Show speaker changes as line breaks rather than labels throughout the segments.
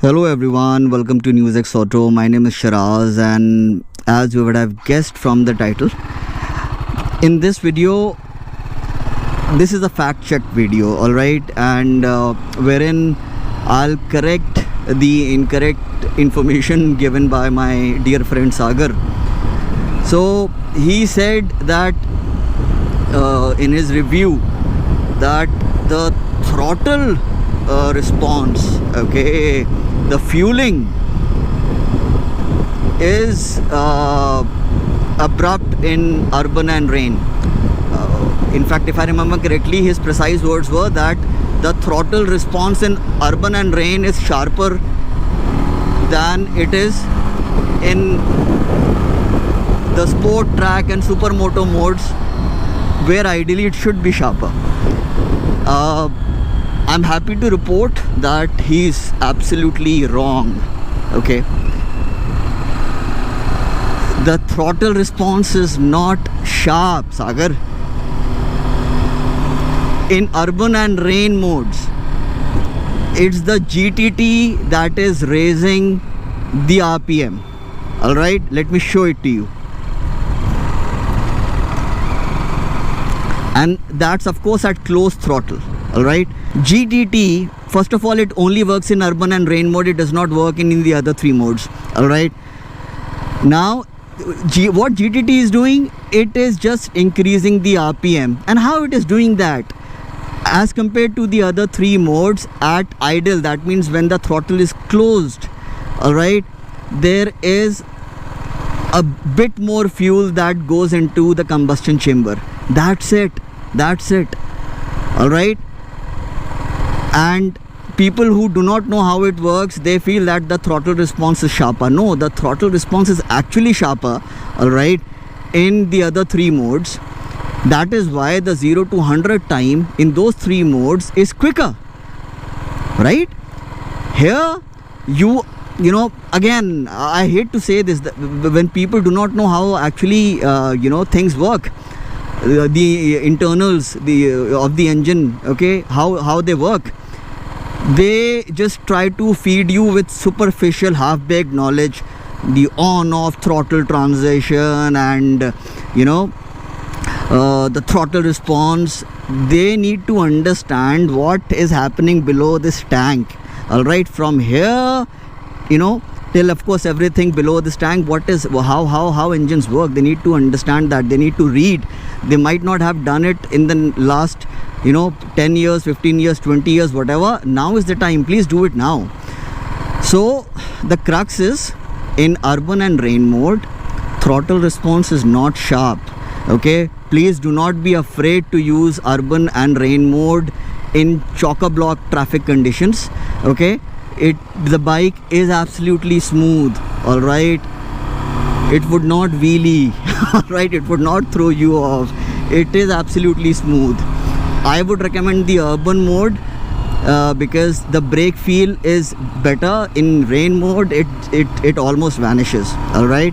Hello everyone, welcome to NewsX Auto. My name is Shiraz, and as you would have guessed from the title, in this video, this is a fact check video, alright, and wherein I'll correct the incorrect information given by my dear friend Sagar. So he said that in his review that the throttle response, okay, the fueling is abrupt in urban and rain. In fact, if I remember correctly, his precise words were that the throttle response in urban and rain is sharper than it is in the sport, track and supermoto modes, where ideally it should be sharper. I'm happy to report that he's absolutely wrong. Okay, the throttle response is not sharp, Sagar. In urban and rain modes, it's the GTT that is raising the RPM. Alright, let me show it to you. And that's of course at close throttle. Alright, GTT, first of all, it only works in urban and rain mode. It does not work in the other three modes. Alright, now what GTT is doing, it is just increasing the RPM. And how it is doing that? As compared to the other three modes at idle, that means when the throttle is closed, alright, there is a bit more fuel that goes into the combustion chamber. That's it. Alright. And people who do not know how it works, they feel that the throttle response is sharper. No, the throttle response is actually sharper, alright, in the other three modes. That is why the 0 to 100 time in those three modes is quicker, right? Here, you know, again, I hate to say this, when people do not know how actually, things work, the internals of the engine, okay, how they work, they just try to feed you with superficial half-baked knowledge, the on-off throttle transition and the throttle response. They need to understand what is happening below this tank. All right, from here, till of course everything below this tank, what is how engines work. They need to understand that. They need to read. They might not have done it in the last 10 years, 15 years, 20 years, whatever. Now is the time. Please do it now. So the crux is, in urban and rain mode, throttle response is not sharp. Okay, please do not be afraid to use urban and rain mode in chock-a-block traffic conditions. Okay, the bike is absolutely smooth. All right, it would not wheelie. All right, it would not throw you off. It is absolutely smooth. I would recommend the urban mode because the brake feel is better. In rain mode, it almost vanishes. All right,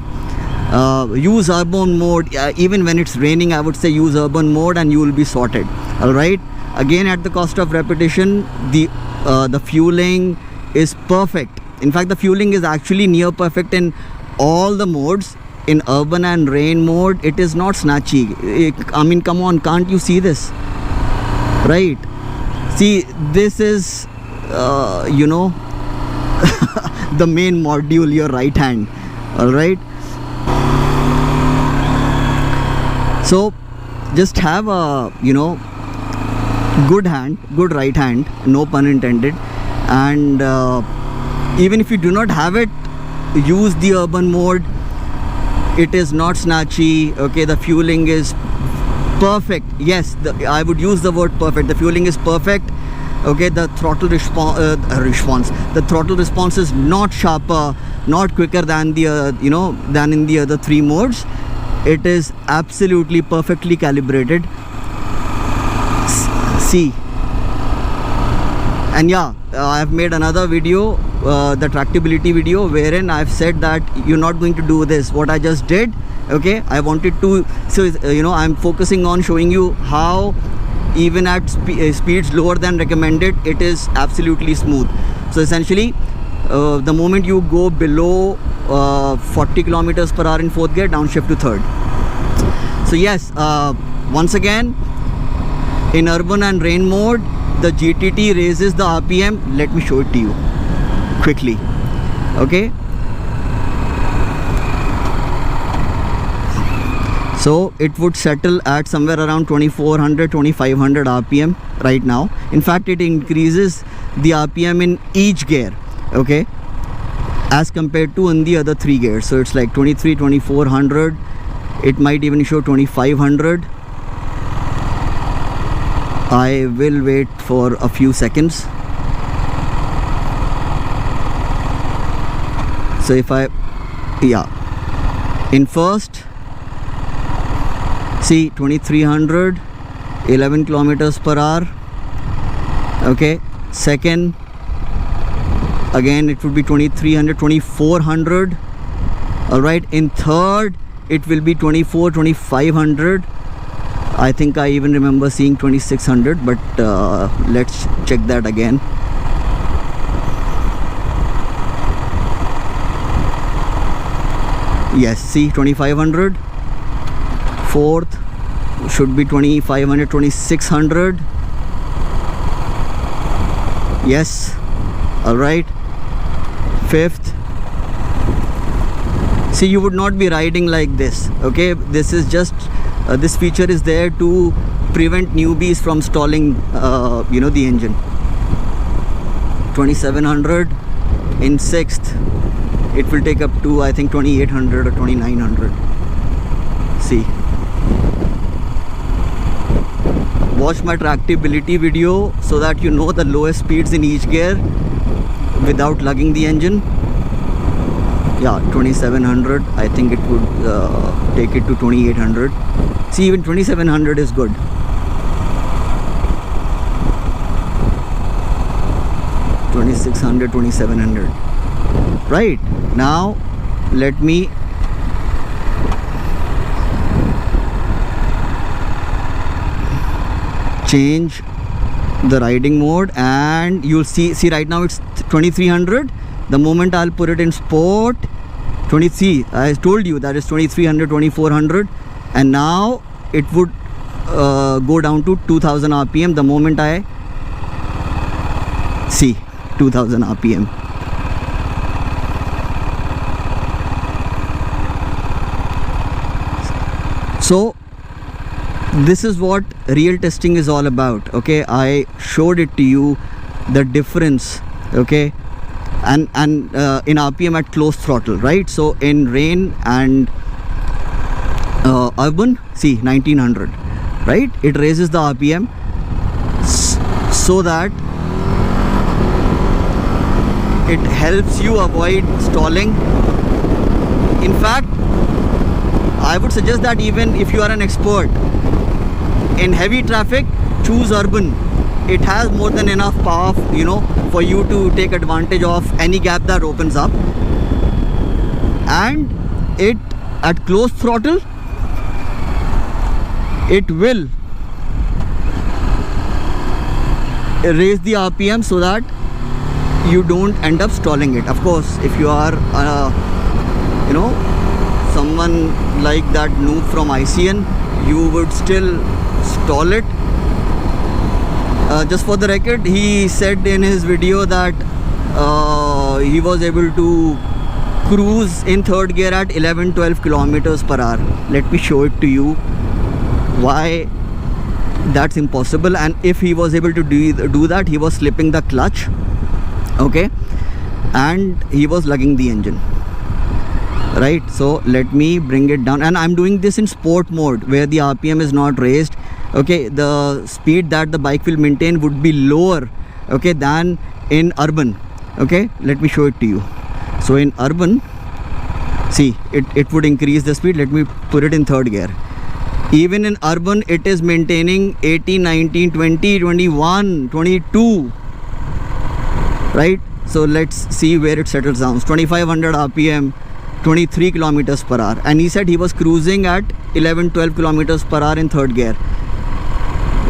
use urban mode even when it's raining. I would say use urban mode and you will be sorted. All right, again, at the cost of repetition, the fueling is perfect. In fact, the fueling is actually near perfect in all the modes. In urban and rain mode, it is not snatchy. I mean, come on, can't you see this? Right? See, this is the main module, your right hand. All right, so just have a good hand, good right hand, no pun intended. And even if you do not have it, use the urban mode. It is not snatchy. Okay, the fueling is perfect. Yes, I would use the word perfect. The fueling is perfect. Okay, the throttle response. The throttle response is not sharper, not quicker than than in the other three modes. It is absolutely perfectly calibrated. See. And yeah, I've made another video, the tractability video, wherein I've said that you're not going to do this, what I just did. Okay, I wanted to, so I'm focusing on showing you how even at speeds lower than recommended, it is absolutely smooth. So essentially, the moment you go below 40 kilometers per hour in fourth gear, downshift to third. So yes, once again, in urban and rain mode, the GTT raises the RPM. Let me show it to you quickly. Okay, so it would settle at somewhere around 2400 2500 RPM right now. In fact, it increases the RPM in each gear, okay, as compared to in the other three gears. So it's like 23 2400, it might even show 2500. I will wait for a few seconds. So if I, yeah, in first, see 2300, 11 kilometers per hour. Okay, second, again it would be 2300, 2400. All right, in third it will be 24 2500. I think I even remember seeing 2600, but let's check that again. Yes, see 2500. Fourth should be 2500, 2600. Yes, all right. Fifth, see, you would not be riding like this, okay? This is just this feature is there to prevent newbies from stalling the engine. 2700. In sixth, it will take up to, I think, 2800 or 2900. See, watch my tractability video so that you know the lowest speeds in each gear without lugging the engine. Yeah, 2700. I think it would take it to 2800. See, even 2700 is good. $2600, $2700. Right now, let me change the riding mode, and you'll see right now it's 2300. The moment I'll put it in sport, 23, I told you that is 2300, 2400, and now it would go down to 2000 RPM the moment I see 2000 RPM. So this is what real testing is all about. Okay, I showed it to you, the difference, okay, and in RPM at closed throttle, right? So in rain and urban, see 1900, right? It raises the RPM so that it helps you avoid stalling. In fact, I would suggest that even if you are an expert in heavy traffic, choose urban. It has more than enough power, for you to take advantage of any gap that opens up. And it at closed throttle, it will raise the RPM so that you don't end up stalling it. Of course, if you are someone like that noob from ICN, you would still stall it. Just for the record, he said in his video that he was able to cruise in third gear at 11-12 kilometers per hour. Let me show it to you why that's impossible. And if he was able to do that, he was slipping the clutch, okay, and he was lugging the engine, right? So let me bring it down, and I'm doing this in sport mode where the RPM is not raised. Okay, the speed that the bike will maintain would be lower, okay, than in urban. Okay, let me show it to you. So in urban, see, it would increase the speed. Let me put it in third gear. Even in urban, it is maintaining 18, 19, 20, 21, 22, right? So let's see where it settles down. 2500 RPM, 23 kilometers per hour, and he said he was cruising at 11-12 kilometers per hour in third gear.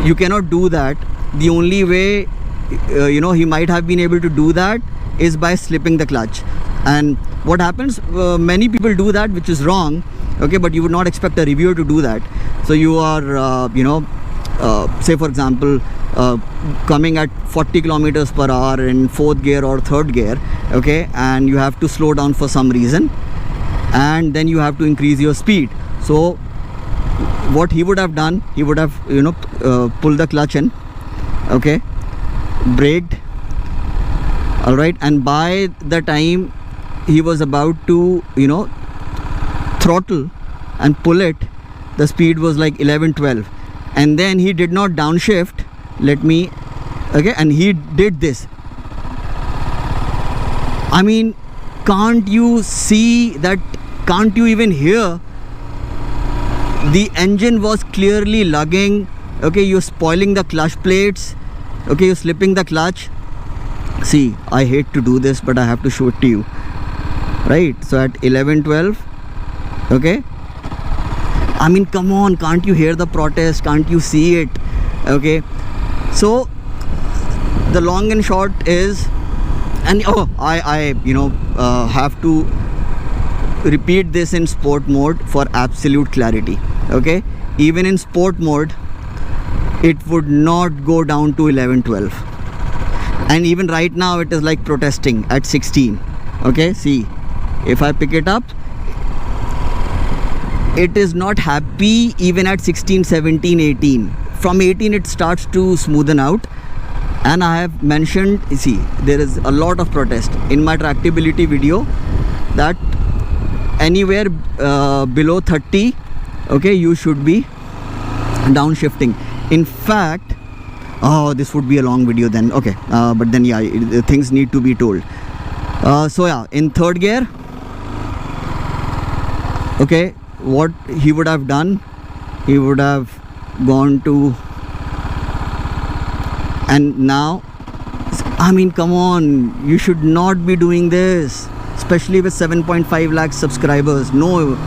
You cannot do that. The only way he might have been able to do that is by slipping the clutch. And what happens, many people do that, which is wrong, okay, but you would not expect a reviewer to do that. So you are say for example coming at 40 kilometers per hour in fourth gear or third gear, okay, and you have to slow down for some reason, and then you have to increase your speed. So what he would have done, he would have pulled the clutch in, okay, braked, all right, and by the time he was about to throttle and pull it, the speed was like 11-12, and then he did not downshift. Okay, and he did this. I mean, can't you see that? Can't you even hear? The engine was clearly lugging. Okay, you're spoiling the clutch plates. Okay, you're slipping the clutch. See, I hate to do this, but I have to show it to you, right? So at 11-12, okay, I mean, come on, can't you hear the protest? Can't you see it? Okay, so the long and short is, and I have to repeat this in sport mode for absolute clarity, okay? Even in sport mode, it would not go down to 11-12, and even right now it is like protesting at 16. Okay, see, if I pick it up, it is not happy even at 16, 17, 18. From 18 it starts to smoothen out. And I have mentioned, see, there is a lot of protest in my tractability video, that anywhere below 30, okay, you should be downshifting. In fact, this would be a long video then, okay, but then yeah, things need to be told. So yeah, in third gear, okay, what he would have done, he would have gone to, and now, I mean, come on, you should not be doing this, especially with 7.5 lakh subscribers. No.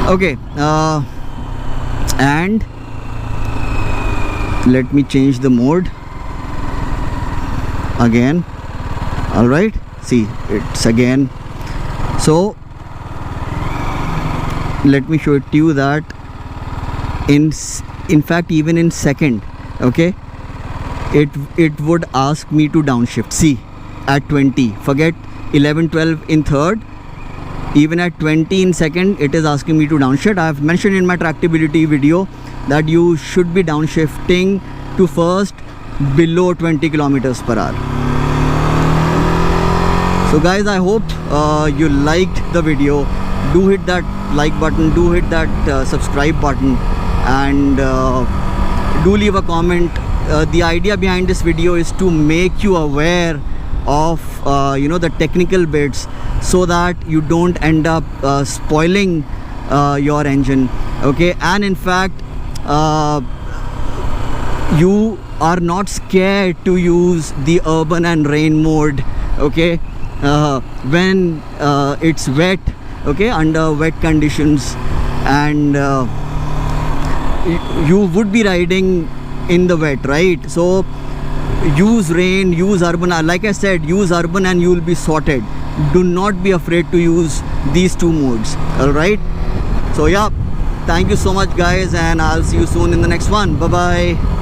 Okay, and let me change the mode again. All right, see, it's again. So let me show it to you that in fact, even in second, okay, it would ask me to downshift. See, at 20, forget 11-12 in third, even at 20 in second, it is asking me to downshift. I have mentioned in my tractability video that you should be downshifting to first below 20 kilometers per hour. So guys, I hope you liked the video. Do hit that like button, do hit that subscribe button, and do leave a comment. The idea behind this video is to make you aware of the technical bits, so that you don't end up spoiling your engine, okay? And in fact, you are not scared to use the urban and rain mode, okay, when it's wet, okay, under wet conditions, and you would be riding in the wet, right? So use rain, use urban. Like I said, use urban and you will be sorted. Do not be afraid to use these two modes. All right, so yeah, thank you so much guys, and I'll see you soon in the next one. Bye bye.